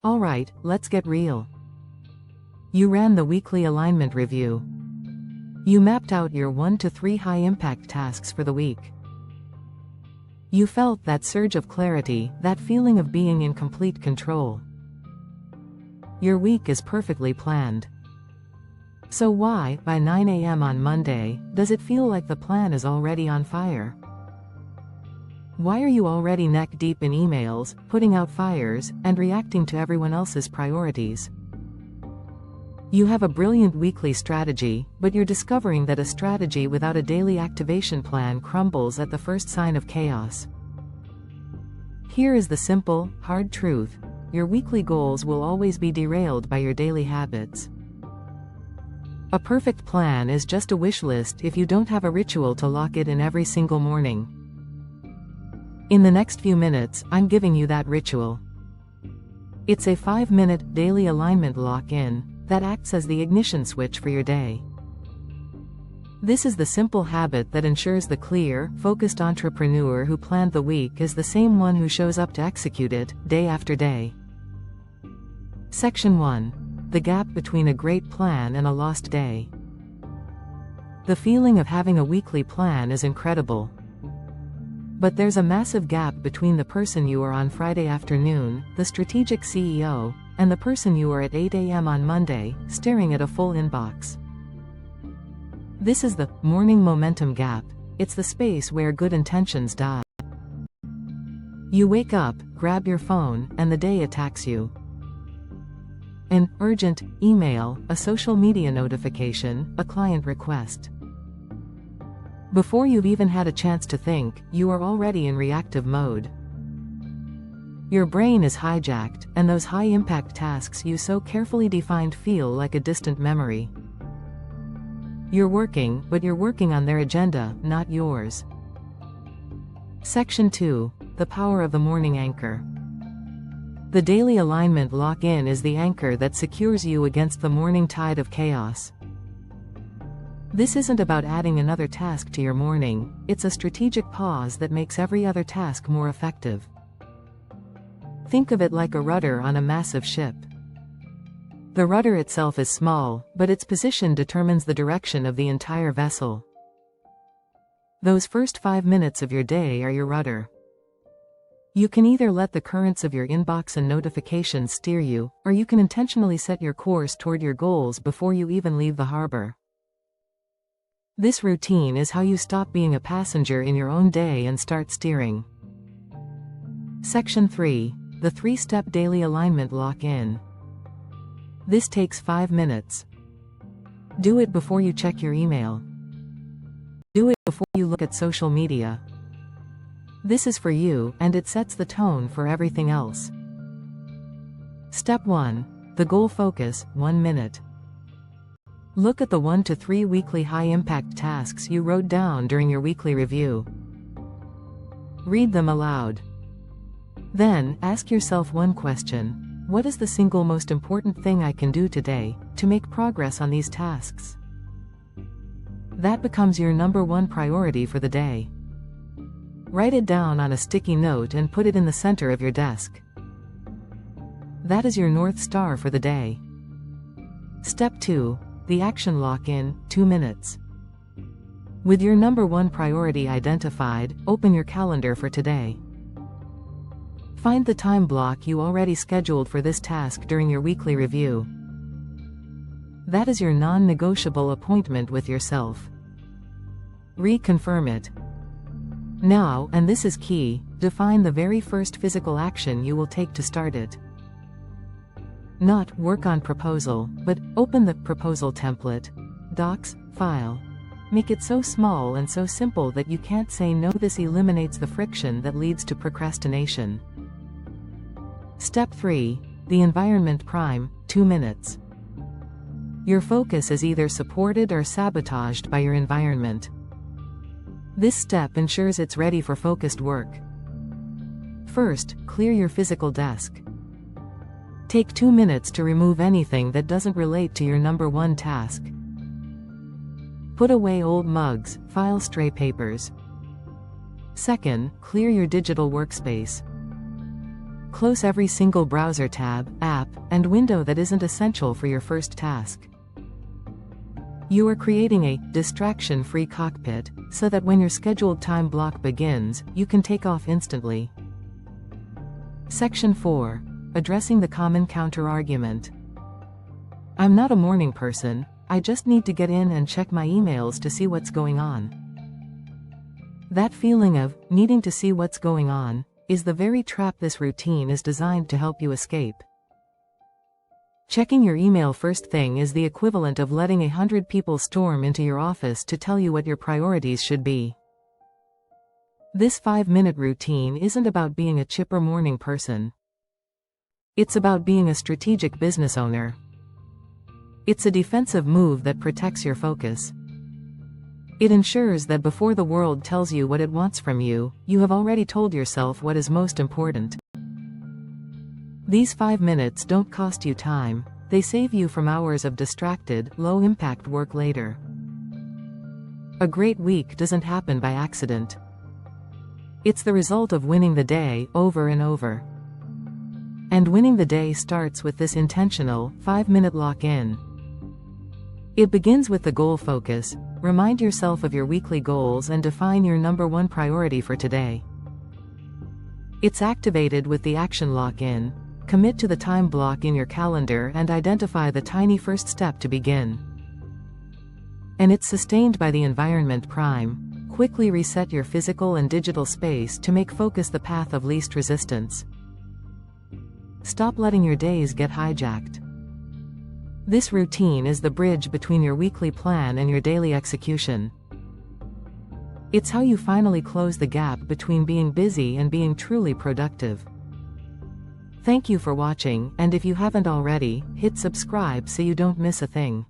Alright, let's get real. You ran the weekly alignment review. You mapped out your 1 to 3 high-impact tasks for the week. You felt that surge of clarity, that feeling of being in complete control. Your week is perfectly planned. So why, by 9 a.m. on Monday, does it feel like the plan is already on fire? Why are you already neck-deep in emails, putting out fires, and reacting to everyone else's priorities? You have a brilliant weekly strategy, but you're discovering that a strategy without a daily activation plan crumbles at the first sign of chaos. Here is the simple, hard truth: your weekly goals will always be derailed by your daily habits. A perfect plan is just a wish list if you don't have a ritual to lock it in every single morning. In the next few minutes, I'm giving you that ritual. It's a 5-minute daily alignment lock-in that acts as the ignition switch for your day. This is the simple habit that ensures the clear, focused entrepreneur who planned the week is the same one who shows up to execute it, day after day. Section 1. The gap between a great plan and a lost day. The feeling of having a weekly plan is incredible. But there's a massive gap between the person you are on Friday afternoon, the strategic CEO, and the person you are at 8 a.m. on Monday, staring at a full inbox. This is the morning momentum gap. It's the space where good intentions die. You wake up, grab your phone, and the day attacks you. An urgent email, a social media notification, a client request. Before you've even had a chance to think, you are already in reactive mode. Your brain is hijacked, and those high-impact tasks you so carefully defined feel like a distant memory. You're working, but you're working on their agenda, not yours. Section 2. The power of the morning anchor. The daily alignment lock-in is the anchor that secures you against the morning tide of chaos. This isn't about adding another task to your morning, it's a strategic pause that makes every other task more effective. Think of it like a rudder on a massive ship. The rudder itself is small, but its position determines the direction of the entire vessel. Those first 5 minutes of your day are your rudder. You can either let the currents of your inbox and notifications steer you, or you can intentionally set your course toward your goals before you even leave the harbor. This routine is how you stop being a passenger in your own day and start steering. Section 3. The 3-step daily alignment lock-in. This takes 5 minutes. Do it before you check your email. Do it before you look at social media. This is for you, and it sets the tone for everything else. Step 1. The goal focus, 1 minute. Look at the 1 to 3 weekly high-impact tasks you wrote down during your weekly review. Read them aloud. Then, ask yourself one question: what is the single most important thing I can do today to make progress on these tasks? That becomes your number 1 priority for the day. Write it down on a sticky note and put it in the center of your desk. That is your North Star for the day. Step 2. The action lock-in, 2 minutes. With your number 1 priority identified, open your calendar for today. Find the time block you already scheduled for this task during your weekly review. That is your non-negotiable appointment with yourself. Reconfirm it. Now, and this is key, define the very first physical action you will take to start it. Not work on proposal, but open the proposal template, docs, file. Make it so small and so simple that you can't say no. This eliminates the friction that leads to procrastination. Step 3. The environment prime, 2 minutes. Your focus is either supported or sabotaged by your environment. This step ensures it's ready for focused work. First, clear your physical desk. Take 2 minutes to remove anything that doesn't relate to your number 1 task. Put away old mugs, file stray papers. Second, clear your digital workspace. Close every single browser tab, app, and window that isn't essential for your first task. You are creating a distraction-free cockpit, so that when your scheduled time block begins, you can take off instantly. Section 4. Addressing the common counter-argument. I'm not a morning person, I just need to get in and check my emails to see what's going on. That feeling of needing to see what's going on is the very trap this routine is designed to help you escape. Checking your email first thing is the equivalent of letting 100 people storm into your office to tell you what your priorities should be. This 5-minute routine isn't about being a chipper morning person. It's about being a strategic business owner. It's a defensive move that protects your focus. It ensures that before the world tells you what it wants from you, you have already told yourself what is most important. These 5 minutes don't cost you time, they save you from hours of distracted, low-impact work later. A great week doesn't happen by accident. It's the result of winning the day over and over. And winning the day starts with this intentional, 5-minute lock-in. It begins with the goal focus. Remind yourself of your weekly goals and define your number one priority for today. It's activated with the action lock-in. Commit to the time block in your calendar and identify the tiny first step to begin. And it's sustained by the environment prime. Quickly reset your physical and digital space to make focus the path of least resistance. Stop letting your days get hijacked. This routine is the bridge between your weekly plan and your daily execution. It's how you finally close the gap between being busy and being truly productive. Thank you for watching, and if you haven't already, hit subscribe so you don't miss a thing.